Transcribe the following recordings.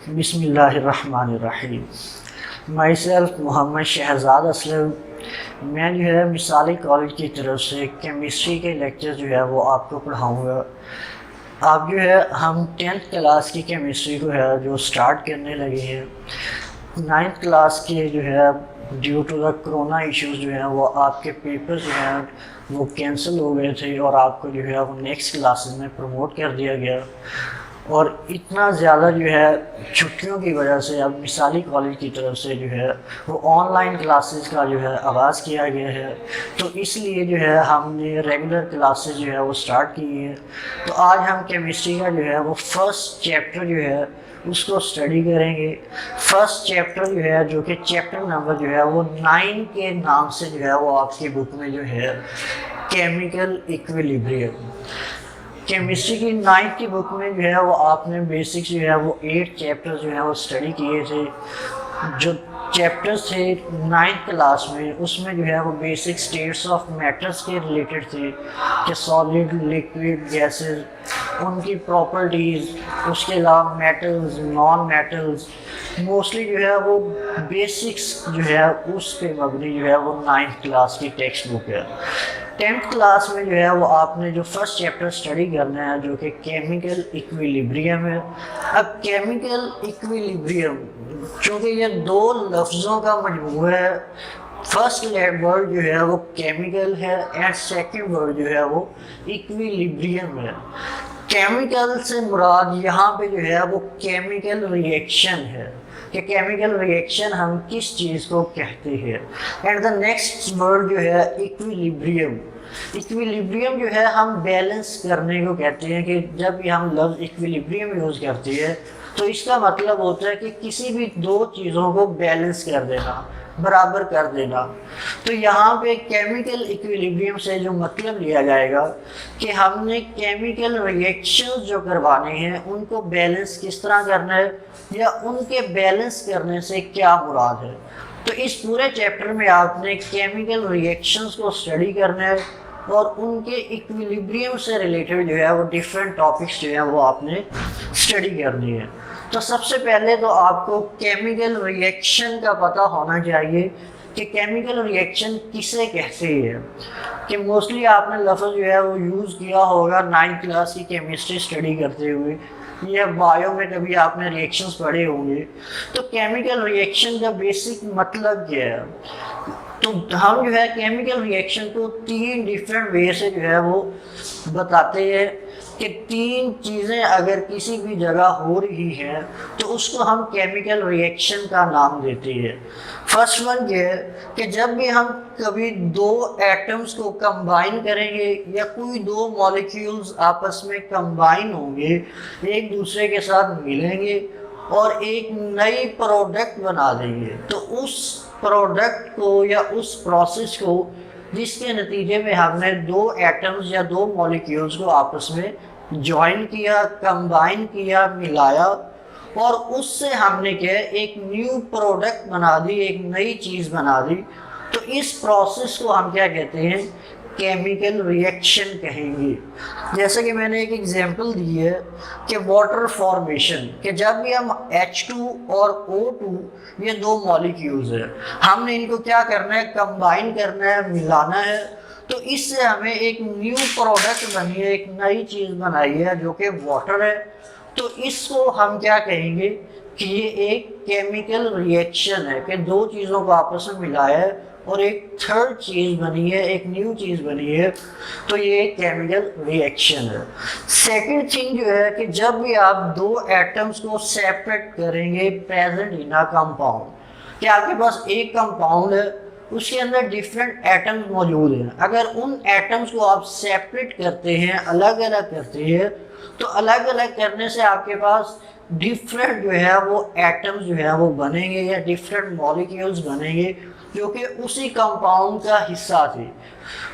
बिस्मिल्लाहिर्रहमानिर्रहीम। Myself Mohammad Shahzad Aslam. मैं जो है मिसाली कॉलेज की तरफ से केमिस्ट्री के लेक्चर जो है वो आपको पढ़ाऊँगा। आप जो है हम 10th क्लास की केमिस्ट्री को है जो स्टार्ट करने लगे हैं। 9th क्लास के जो है due to the corona issues जो है वो आपके पेपर जो हैं वो कैंसिल हो गए थे और आपको जो है वो नेक्स्ट क्लासेस में प्रमोट कर दिया गया। और इतना ज़्यादा जो है छुट्टियों की वजह से अब मिसाली कॉलेज की तरफ से जो है वो ऑनलाइन क्लासेस का जो है आगाज़ किया गया है। तो इसलिए जो है हमने रेगुलर क्लासेस जो है वो स्टार्ट की है। तो आज हम केमिस्ट्री का जो है वो फर्स्ट चैप्टर जो है उसको स्टडी करेंगे। फर्स्ट चैप्टर जो है जो कि चैप्टर नंबर जो है वो 9 के नाम से जो है वो आपकी बुक में जो है केमिकल इक्विलिब्रियम। केमिस्ट्री की 9th की बुक में जो है वो आपने बेसिक्स जो है वो 8 चैप्टर जो है वो स्टडी किए थे। जो चैप्टर्स थे 9th क्लास में उसमें जो है वो बेसिक स्टेट्स ऑफ मैटर्स के रिलेटेड थे कि सॉलिड, लिक्विड, गैसेस, उनकी प्रॉपर्टीज़, उसके अलावा मेटल्स, नॉन मेटल्स, मोस्टली जो है वो बेसिक्स जो है उस पे मबनी जो है वो 9th क्लास की टेक्स्ट बुक है। 10th क्लास में जो है वो आपने जो फर्स्ट चैप्टर स्टडी करना है जो कि केमिकल इक्विलिब्रियम है। अब केमिकल इक्विलिब्रियम चूँकि ये दो लफ्ज़ों का मजमूआ है। फर्स्ट वर्ड जो है वो केमिकल है एंड सेकंड वर्ड जो है वो इक्विलिब्रियम है। केमिकल से मुराद यहाँ पे जो है वो केमिकल रिएक्शन है कि केमिकल रिएक्शन हम किस चीज़ को कहते हैं। एंड द नेक्स्ट वर्ड जो है इक्विलिब्रियम। इक्विलिब्रियम जो है हम बैलेंस करने को कहते हैं कि जब भी हम लफ्ज़ इक्विलिब्रियम यूज़ करते हैं तो इसका मतलब होता है कि किसी भी दो चीज़ों को बैलेंस कर देना, बराबर कर देना। तो यहाँ पे केमिकल इक्विलिब्रियम से जो मतलब लिया जाएगा कि हमने केमिकल रिएक्शंस जो करवाने हैं उनको बैलेंस किस तरह करना है या उनके बैलेंस करने से क्या मुराद है। तो इस पूरे चैप्टर में आपने केमिकल रिएक्शंस को स्टडी करना है और उनके इक्विलिब्रियम से रिलेटेड जो है वो डिफरेंट टॉपिक्स जो है वो आपने स्टडी करनी है। तो सबसे पहले तो आपको केमिकल रिएक्शन का पता होना चाहिए कि केमिकल रिएक्शन किसे कहते हैं। कि मोस्टली आपने लफ्ज़ जो है वो यूज़ किया होगा 9th क्लास की केमिस्ट्री स्टडी करते हुए या बायो में कभी आपने रिएक्शंस पढ़े होंगे। तो केमिकल रिएक्शन का बेसिक मतलब क्या है। तो हम जो है केमिकल रिएक्शन को 3 डिफरेंट वे से जो है वो बताते हैं कि 3 चीज़ें अगर किसी भी जगह हो रही हैं तो उसको हम केमिकल रिएक्शन का नाम देते हैं। फर्स्ट वन ये है कि जब भी हम कभी दो एटम्स को कंबाइन करेंगे या कोई दो मॉलिक्यूल्स आपस में कंबाइन होंगे, एक दूसरे के साथ मिलेंगे और एक नई प्रोडक्ट बना देंगे, तो उस प्रोडक्ट को या उस प्रोसेस को जिसके नतीजे में हमने दो एटम्स या दो मॉलिक्यूल्स को आपस में जॉइन किया, कंबाइन किया, मिलाया और उससे हमने क्या एक न्यू प्रोडक्ट बना दी, एक नई चीज़ बना दी। तो इस प्रोसेस को हम क्या कहते हैं, केमिकल रिएक्शन कहेंगे। जैसे कि मैंने एक एग्जांपल दी है कि वाटर फॉर्मेशन, कि जब भी हम H2 और O2 ये दो मॉलिक्यूल्स हैं, हमने इनको क्या करना है, कंबाइन करना है, मिलाना है। तो इससे हमें एक न्यू प्रोडक्ट बनी है, एक नई चीज़ बनाई है जो कि वाटर है। तो इसको हम क्या कहेंगे कि ये एक केमिकल रिएक्शन है कि दो चीज़ों को आपस में मिलाया है और एक थर्ड चीज़ बनी है, एक न्यू चीज़ बनी है। तो ये एक केमिकल रिएक्शन है। सेकंड थिंग जो है कि जब भी आप दो एटम्स को सेपरेट करेंगे प्रेजेंट इन अ कंपाउंड, कि आपके पास एक कंपाउंड है उसके अंदर डिफरेंट एटम्स मौजूद हैं, अगर उन एटम्स को आप सेपरेट करते हैं, अलग अलग करते हैं, तो अलग अलग करने से आपके पास डिफरेंट जो है वो एटम्स जो है वो बनेंगे या डिफरेंट मॉलिक्यूल्स बनेंगे जो कि उसी कंपाउंड का हिस्सा थे।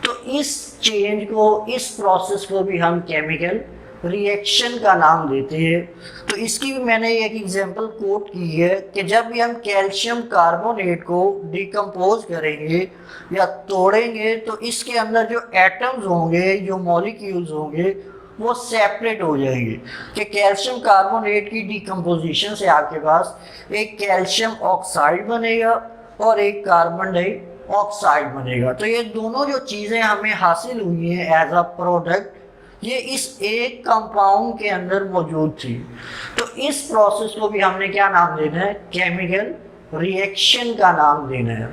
तो इस चेंज को, इस प्रोसेस को भी हम केमिकल रिएक्शन का नाम देते हैं। तो इसकी भी मैंने एक एग्जांपल कोट की है कि जब भी हम कैल्शियम कार्बोनेट को डिकम्पोज करेंगे या तोड़ेंगे तो इसके अंदर जो एटम्स होंगे, जो मॉलिक्यूल्स होंगे, वो सेपरेट हो जाएंगे कि कैल्शियम कार्बोनेट की डिकम्पोजिशन से आपके पास एक कैल्शियम ऑक्साइड बनेगा और एक कार्बन डाइऑक्साइड बनेगा। तो ये दोनों जो चीज़ें हमें हासिल हुई हैं एज अ प्रोडक्ट, ये इस एक कंपाउंड के अंदर मौजूद थी। तो इस प्रोसेस को भी हमने क्या नाम देना है, केमिकल रिएक्शन का नाम देना है।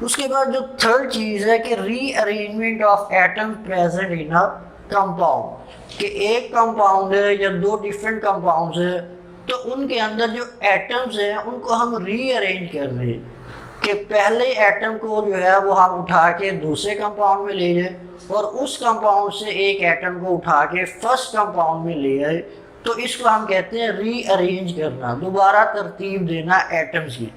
उसके बाद जो थर्ड चीज़ है कि rearrangement of atom present in a compound, कि एक कंपाउंड है या दो डिफरेंट कंपाउंड्स है तो उनके अंदर जो एटम्स हैं उनको हम रीअरेंज कर दें, कि पहले एटम को जो है वो हम उठा के दूसरे कंपाउंड में ले जाए और उस कंपाउंड से एक एटम को उठा के फर्स्ट कंपाउंड में ले आए। तो इसको हम कहते हैं रीअरेंज करना, दोबारा तरतीब देना एटम्स की।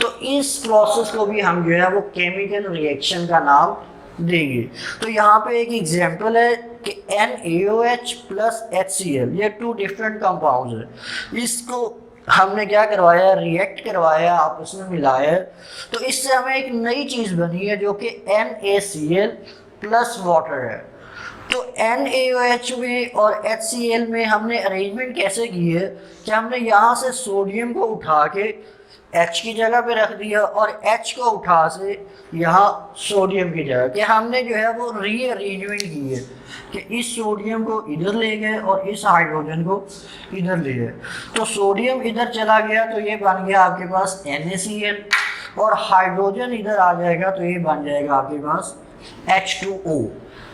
तो इस प्रोसेस को भी हम जो है वो केमिकल रिएक्शन का नाम देंगे। तो यहाँ पे एक एग्जांपल है कि NaOH प्लस HCl, ये टू डिफरेंट कंपाउंड्स है, इसको हमने क्या करवाया, रिएक्ट करवाया, आपस में मिलाया। तो इससे हमें एक नई चीज़ बनी है जो कि NaCl प्लस वाटर है। तो NaOH में और HCl में हमने अरेंजमेंट कैसे की है कि हमने यहाँ से सोडियम को उठा के H की जगह पे रख दिया और H को उठा से यहाँ सोडियम की जगह, कि हमने जो है वो रीअरेंजमेंट की है कि इस सोडियम को इधर ले गए और इस हाइड्रोजन को इधर ले गए। तो सोडियम इधर चला गया तो ये बन गया आपके पास NaCl और हाइड्रोजन इधर आ जाएगा तो ये बन जाएगा आपके पास H2O।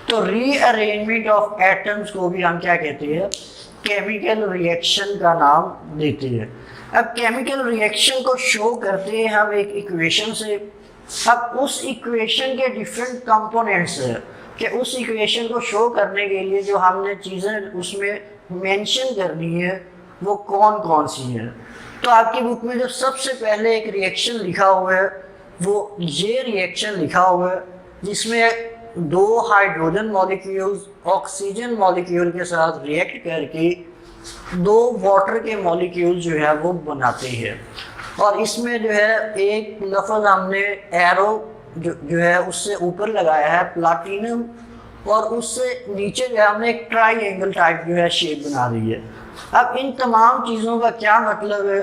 तो रीअरेंजमेंट ऑफ एटम्स को भी हम क्या कहते हैं, केमिकल रिएक्शन का नाम देते हैं। अब केमिकल रिएक्शन को शो करते हैं हम एक इक्वेशन से। अब उस इक्वेशन के डिफरेंट कंपोनेंट्स हैं कि उस इक्वेशन को शो करने के लिए जो हमने चीज़ें उसमें मेंशन करनी है वो कौन कौन सी हैं। तो आपकी बुक में जो सबसे पहले एक रिएक्शन लिखा हुआ है वो ये रिएक्शन लिखा हुआ है जिसमें दो हाइड्रोजन मॉलिक्यूल्स ऑक्सीजन मॉलिक्यूल के साथ रिएक्ट करके दो वाटर के मॉलिक्यूल जो है वो बनाते हैं। और इसमें जो है एक लफ्ज़ हमने एरो जो है उससे ऊपर लगाया है प्लाटिनम, और उससे नीचे जो है हमने एक ट्राइंगल टाइप जो है शेप बना दी है। अब इन तमाम चीज़ों का क्या मतलब है,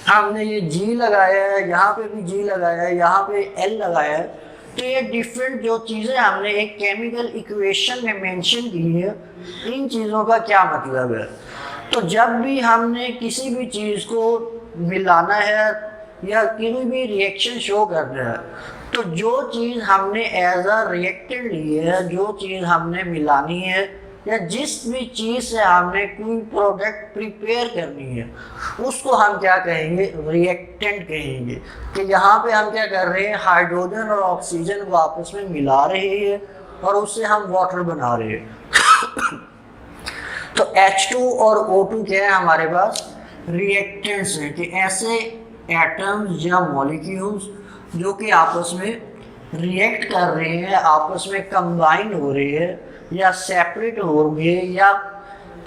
हमने ये जी लगाया है, यहाँ पे भी जी लगाया है, यहाँ पे एल लगाया है। तो ये डिफरेंट जो चीज़ें हमने एक केमिकल इक्वेशन में मेंशन की है, इन चीज़ों का क्या मतलब है। तो जब भी हमने किसी भी चीज़ को मिलाना है या किसी भी रिएक्शन शो करना है तो जो चीज़ हमने एज अ रिएक्टेंट ली है, जो चीज़ हमने मिलानी है या जिस भी चीज़ से हमने कोई प्रोडक्ट प्रिपेयर करनी है उसको हम क्या कहेंगे, रिएक्टेंट कहेंगे। कि यहाँ पे हम क्या कर रहे हैं, हाइड्रोजन और ऑक्सीजन को आपस में मिला रहे हैं और उससे हम वाटर बना रहे हैं। तो H2 और O2 क्या है हमारे पास, रिएक्टेंट्स हैं, कि ऐसे एटम्स या मॉलिक्यूल्स जो कि आपस में रिएक्ट कर रहे हैं, आपस में कंबाइन हो रहे हैं या सेपरेट होंगे या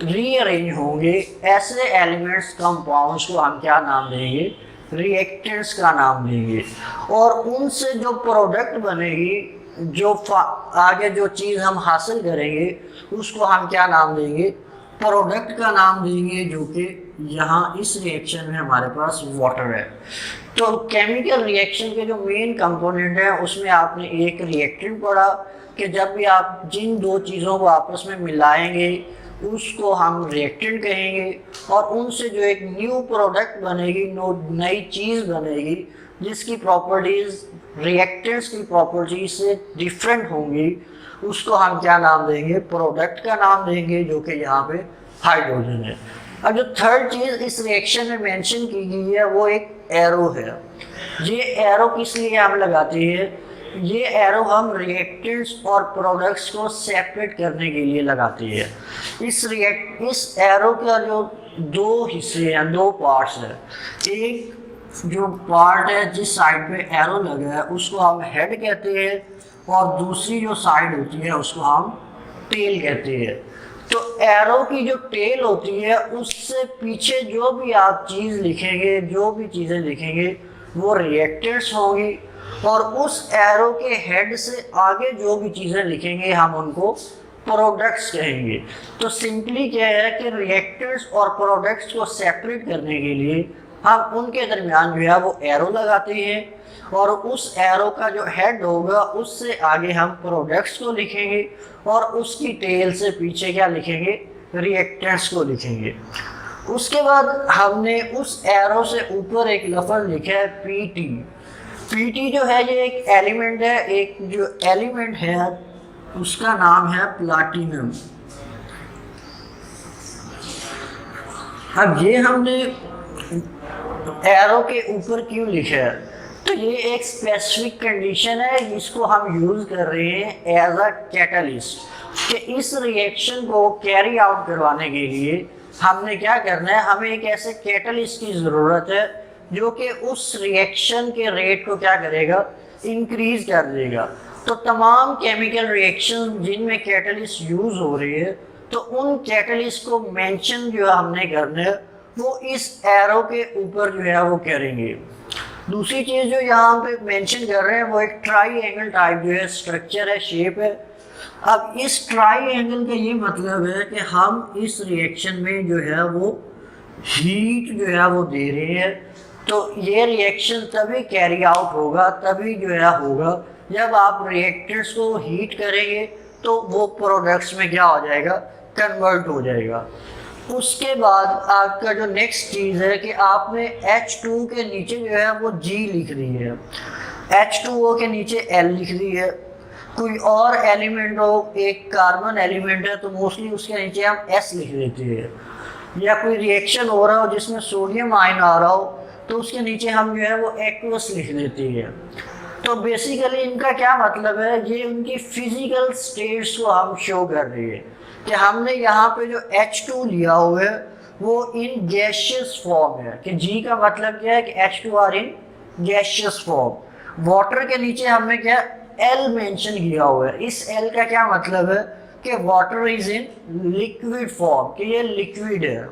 रीअरेंज होंगे, ऐसे एलिमेंट्स कंपाउंड्स को हम क्या नाम देंगे, रिएक्टेंट्स का नाम देंगे। और उनसे जो प्रोडक्ट बनेगी, जो आगे जो चीज़ हम हासिल करेंगे उसको हम क्या नाम देंगे, प्रोडक्ट का नाम देंगे, जो कि यहाँ इस रिएक्शन में हमारे पास वाटर है। तो केमिकल रिएक्शन के जो मेन कंपोनेंट है उसमें आपने एक रिएक्टेंट पढ़ा कि जब भी आप जिन दो चीज़ों को आपस में मिलाएंगे उसको हम रिएक्टेंट कहेंगे, और उनसे जो एक न्यू प्रोडक्ट बनेगी, नई चीज़ बनेगी जिसकी प्रॉपर्टीज़ रिएक्टेंट्स की प्रॉपर्टीज से डिफरेंट होंगी, उसको हम क्या नाम देंगे, प्रोडक्ट का नाम देंगे, जो कि यहाँ पे हाइड्रोजन है। अब जो थर्ड चीज़ इस रिएक्शन में मेंशन की गई है वो एक एरो है। ये एरो किस लिए हम लगाते हैं, ये एरो हम रिएक्टेंट्स और प्रोडक्ट्स को सेपरेट करने के लिए लगाते हैं। इस एरो का जो दो हिस्से हैं, दो पार्ट्स हैं। एक जो पार्ट है जिस साइड पे एरो लगा है उसको हम हेड कहते हैं, और दूसरी जो साइड होती है उसको हम टेल कहते हैं। तो एरो की जो टेल होती है उससे पीछे जो भी आप चीज़ लिखेंगे, जो भी चीज़ें लिखेंगे वो रिएक्टेंट्स होंगी, और उस एरो के हेड से आगे जो भी चीज़ें लिखेंगे हम उनको प्रोडक्ट्स कहेंगे। तो सिंपली क्या है कि रिएक्टेंट्स और प्रोडक्ट्स को सेपरेट करने के लिए हम उनके दरमियान जो है वो एरो लगाते हैं और उस एरो का जो हेड होगा उससे आगे हम प्रोडक्ट्स को लिखेंगे और उसकी टेल से पीछे क्या लिखेंगे, रिएक्टेंट्स को लिखेंगे। उसके बाद हमने उस एरो से ऊपर एक लफ्ज़ लिखा है पीटी। पीटी जो है ये एक एलिमेंट है, एक जो एलिमेंट है उसका नाम है प्लाटिनम। अब ये हमने एरो के ऊपर क्यों लिखा है, तो ये एक स्पेसिफिक कंडीशन है जिसको हम यूज़ कर रहे हैं एज अ कैटलिस्ट, कि इस रिएक्शन को कैरी आउट करवाने के लिए हमने क्या करना है, हमें एक ऐसे कैटलिस्ट की ज़रूरत है जो कि उस रिएक्शन के रेट को क्या करेगा, इंक्रीज कर देगा। तो तमाम केमिकल रिएक्शन जिनमें कैटलिस्ट यूज़ हो रही है, तो उन कैटलिस्ट को मेंशन जो हमने करना है वो इस एरो के ऊपर जो है वो करेंगे। दूसरी चीज़ जो यहाँ पे मेंशन कर रहे हैं वो एक ट्राई टाइप जो है स्ट्रक्चर है, शेप है। अब इस ट्राई का ये मतलब है कि हम इस रिएक्शन में जो है वो हीट जो है वो दे रहे हैं। तो ये रिएक्शन तभी कैरी आउट होगा, तभी जो है होगा जब आप रिएक्टेंट्स को हीट करेंगे तो वो प्रोडक्ट्स में क्या हो जाएगा, कन्वर्ट हो जाएगा। उसके बाद आपका जो नेक्स्ट चीज़ है कि आपने H2 के नीचे जो है वो G लिख दी है, H2O के नीचे L लिख दी है। कोई और एलिमेंट हो, एक कार्बन एलिमेंट है तो मोस्टली उसके नीचे हम S लिख देते हैं, या कोई रिएक्शन हो रहा हो जिसमें सोडियम आयन आ रहा हो तो उसके नीचे हम जो है वो एक्वस लिख देते हैं। तो बेसिकली इनका क्या मतलब है, ये उनकी फिजिकल स्टेट्स को हम शो कर रही है कि हमने यहाँ पे जो H2 लिया हुआ है वो इन गैशियस फॉर्म है, कि G का मतलब क्या है कि H2 are in gaseous form. Water के नीचे हमने क्या L मेंशन किया हुआ है, इस L का क्या मतलब है कि water is in liquid form, कि ये लिक्विड है।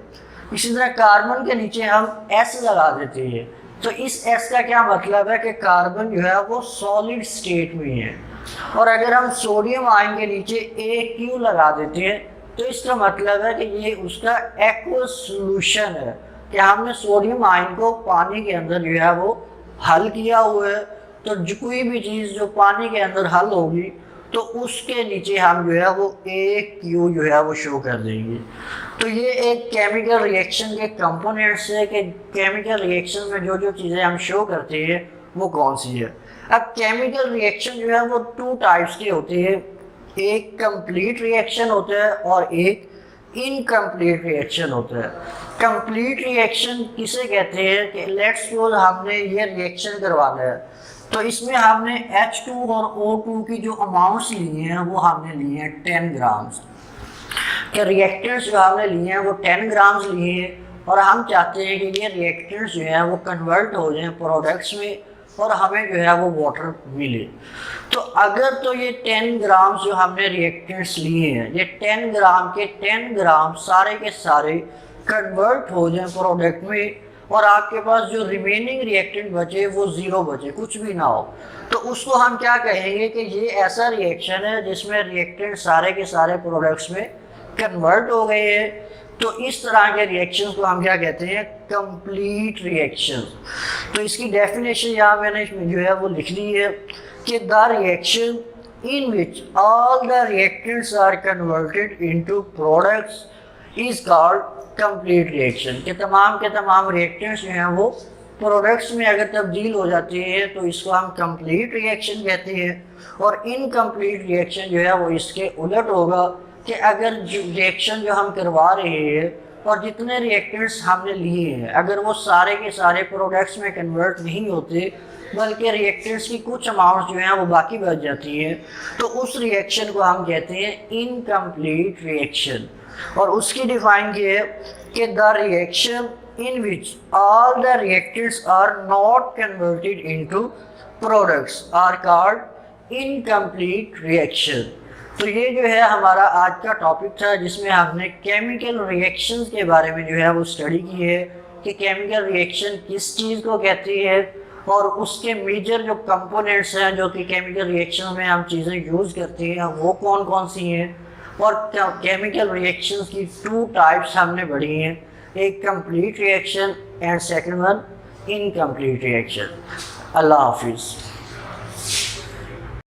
इसी तरह कार्बन के नीचे हम S लगा देते हैं, तो इस S का क्या मतलब है कि कार्बन जो है वो सॉलिड स्टेट में है। और अगर हम सोडियम आयन के नीचे AQ लगा देते हैं तो इसका मतलब है कि ये उसका एक्वस सॉल्यूशन है, कि हमने सोडियम आयन को पानी के अंदर जो है वो हल किया हुआ है। तो जो कोई भी चीज़ जो पानी के अंदर हल होगी तो उसके नीचे हम जो है वो AQ जो है वो शो कर देंगे। तो ये एक केमिकल रिएक्शन के कंपोनेंट्स है कि केमिकल रिएक्शन में जो जो चीज़ें हम शो करते हैं वो कौन सी है। अब केमिकल रिएक्शन जो है वो 2 टाइप्स की होती है, एक कंप्लीट रिएक्शन होता है और एक इनकम्प्लीट रिएक्शन होता है। कंप्लीट रिएक्शन किसे कहते हैं कि लेट्स सपोज हमने ये रिएक्शन करवाना है, तो इसमें हमने H2 और O2 की जो अमाउंट्स लिए हैं वो हमने लिए हैं 10 ग्राम्स के रिएक्टेंट्स जो हमने लिए हैं वो 10 ग्राम्स लिए हैं, और हम चाहते हैं कि ये रिएक्टेंट्स जो है वो कन्वर्ट हो जाएं प्रोडक्ट्स में और हमें जो है वो वाटर मिले। तो अगर तो ये 10 ग्राम जो हमने रिएक्टेंट्स लिए हैं, ये 10 ग्राम के 10 ग्राम सारे के सारे कन्वर्ट हो जाएं प्रोडक्ट में, और आपके पास जो रिमेनिंग रिएक्टेंट बचे वो 0 बचे, कुछ भी ना हो, तो उसको हम क्या कहेंगे कि ये ऐसा रिएक्शन है जिसमें रिएक्टेंट सारे के सारे प्रोडक्ट्स में कन्वर्ट हो गए हैं। तो इस तरह के रिएक्शन को हम क्या कहते हैं, कंप्लीट रिएक्शन। तो इसकी डेफिनेशन यहाँ मैंने जो है वो लिख ली है कि the reaction in which all the reactants are converted into products is called complete reaction, के तमाम रिएक्टेंट्स जो हैं वो प्रोडक्ट्स में अगर तब्दील हो जाती है तो इसको हम कंप्लीट रिएक्शन कहते हैं। और इनकम्प्लीट रिएक्शन जो है वो इसके उलट होगा कि अगर रिएक्शन जो हम करवा रहे हैं और जितने रिएक्टेंट्स हमने लिए हैं अगर वो सारे के सारे प्रोडक्ट्स में कन्वर्ट नहीं होते बल्कि रिएक्टेंट्स की कुछ अमाउंट जो हैं वो बाकी बच जाती हैं, तो उस रिएक्शन को हम कहते हैं इनकम्प्लीट रिएक्शन। और उसकी डिफाइन की है कि the reaction in which all the reactants are not converted into products are called incomplete reaction. तो ये जो है हमारा आज का टॉपिक था जिसमें हमने केमिकल रिएक्शंस के बारे में जो है वो स्टडी की है कि केमिकल रिएक्शन किस चीज़ को कहती है और उसके मेजर जो कंपोनेंट्स हैं जो कि केमिकल रिएक्शन में हम चीज़ें यूज़ करते हैं वो कौन कौन सी हैं, और केमिकल रिएक्शंस की 2 टाइप्स हमने पढ़ी हैं, एक complete reaction and second one incomplete reaction. अल्लाह हाफिज़।